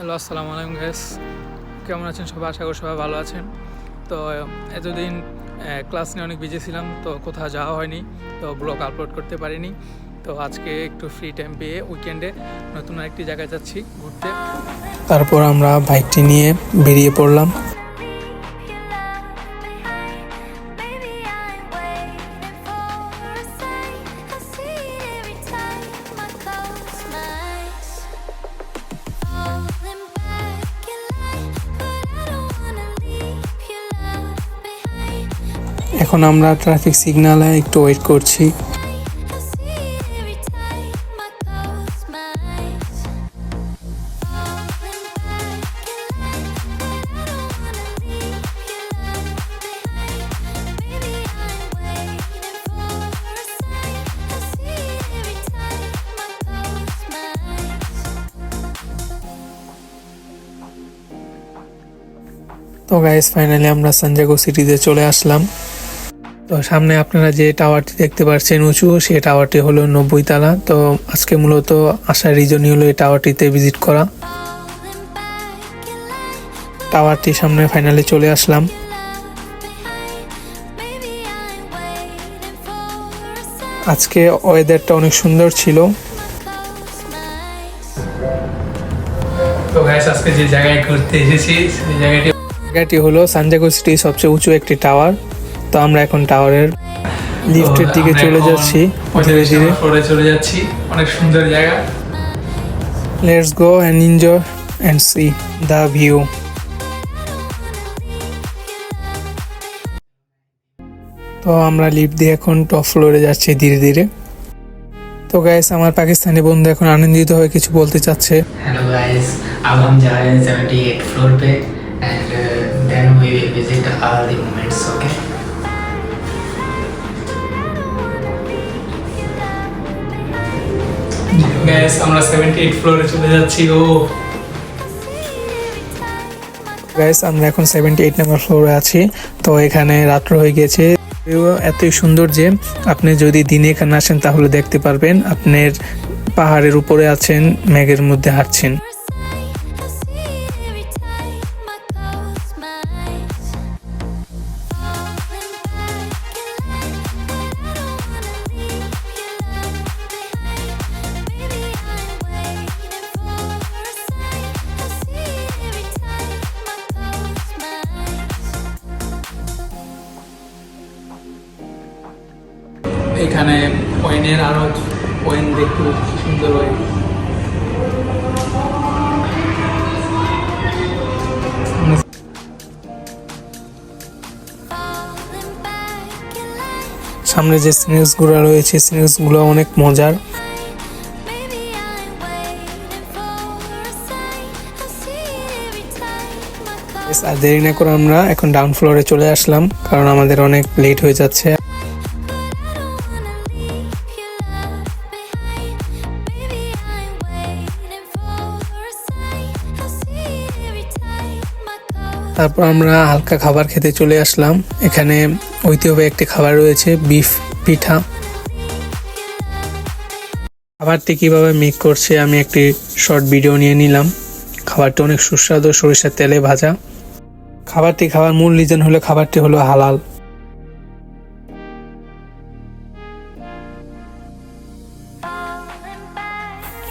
Hello, আসসালামু আলাইকুম guys. কেমন আছেন সবাই? আশা করি সবাই ভালো আছেন। তো এতদিন ক্লাস নিয়ে অনেক বিজি ছিলাম, তো কোথাও যাওয়া হয়নি, তো ব্লগ আপলোড করতে পারিনি। তো আজকে একটু ফ্রি টাইম পেয়ে উইকেন্ডে নতুন আরেকটি জায়গায় যাচ্ছি ঘুরতে। তারপর আমরা বাইকটি নিয়ে বেরিয়ে পড়লাম। এখন আমরা ট্রাফিক সিগন্যালে একটু ওয়েট করছি। তো গাইস, ফাইনালি আমরা সানজাগো সিটিতে চলে আসলাম। তো সামনে আপনারা যে টাওয়ারটি দেখতে পাচ্ছেন উঁচু, সেই টাওয়ারটি হলো 90 তলা। তো আজকে মূলত আসার রিজনই হলো এই টাওয়ারটিতে ভিজিট করা। টাওয়ারটির সামনে ফাইনালি চলে আসলাম। আজকে ওয়েদারটা অনেক সুন্দর ছিল। তো গাইস, আজকে যে জায়গায় ঘুরতে এসেছি সেই জায়গাটি হলো সানজাগো সিটির সবচেয়ে উঁচু একটি টাওয়ার। তো আমরা এখন টাওয়ারের লিফটের দিকে চলে যাচ্ছি, ধীরে ধীরে চলে যাচ্ছি। অনেক সুন্দর জায়গা। Let's go and enjoy and see the view. তো আমরা লিফট দিয়ে এখন টপ ফ্লোরে যাচ্ছি ধীরে ধীরে। तो गाइस, हमारे पाकिस्तानी बंधु এখন আনন্দিত হয়ে কিছু বলতে চাচ্ছে। हेलो गाइस, अब हम जा रहे हैं 78 फ्लोर पे and then we will visit all the moments. Okay guys, আমরা 78 ফ্লোরে চলে যাচ্ছি। ও গাইস, আমরা এখন 78 নাম্বার ফ্লোরে আছি। তো এখানে রাত্র হয়ে গেছে। এতই সুন্দর যে আপনি যদি দিনে এখানে আসেন তাহলে দেখতে পারবেন আপনার পাহাড়ের উপরে আছেন, মেঘের মধ্যে হাঁটছেন। এখানে ওয়েনের আরো ওয়েন দেখতে সুন্দর হয়। সামনে যে স্নেকস গুলো রয়েছে, স্নেকস গুলো অনেক মজার। আর দেরি না করে আমরা এখন ডাউন ফ্লোরে চলে আসলাম, কারণ আমাদের অনেক লেট হয়ে যাচ্ছে। তারপর আমরা হালকা খাবার খেতে চলে আসলাম। এখানে ঐতিহ্যবাহী একটি খাবার রয়েছে, বিফ পিঠা। খাবারটি কিভাবে মেক করছে আমি একটি শর্ট ভিডিও নিয়ে নিলাম। খাবারটি অনেক সুস্বাদু, সরিষার তেলে ভাজা। খাবারটি খাওয়ার মূল রিজন হলো খাবারটি হলো হালাল।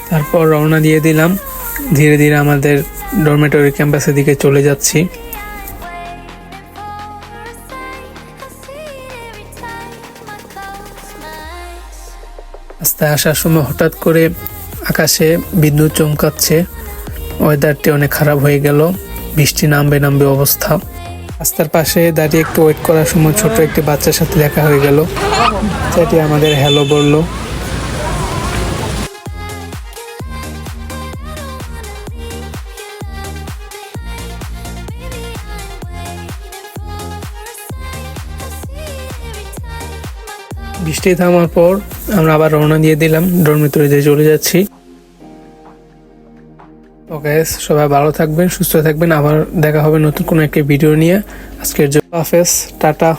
তারপর রওনা দিয়ে দিলাম, ধীরে ধীরে আমাদের ডরমেটরি ক্যাম্পাসের দিকে চলে যাচ্ছি। রাস্তায় আসার সময় হঠাৎ করে আকাশে বিদ্যুৎ চমকাচ্ছে। ওয়েদারটি অনেক খারাপ হয়ে গেল, বৃষ্টি নামবে নামবে অবস্থা। রাস্তার পাশে দাঁড়িয়ে একটু ওয়েট করার সময় ছোট একটি বাচ্চার সাথে দেখা হয়ে গেল, যেটি আমাদের হ্যালো বলল। বৃষ্টি থামার পর আমরা আবার রওনা দিয়ে দিলাম, ডরমিটরিতে চলে যাচ্ছি। তো গাইস, সবাই ভালো থাকবেন, সুস্থ থাকবেন। আবার দেখা হবে নতুন কোনো একটা ভিডিও নিয়ে। আজকের জন্য হাফেজ, টাটা।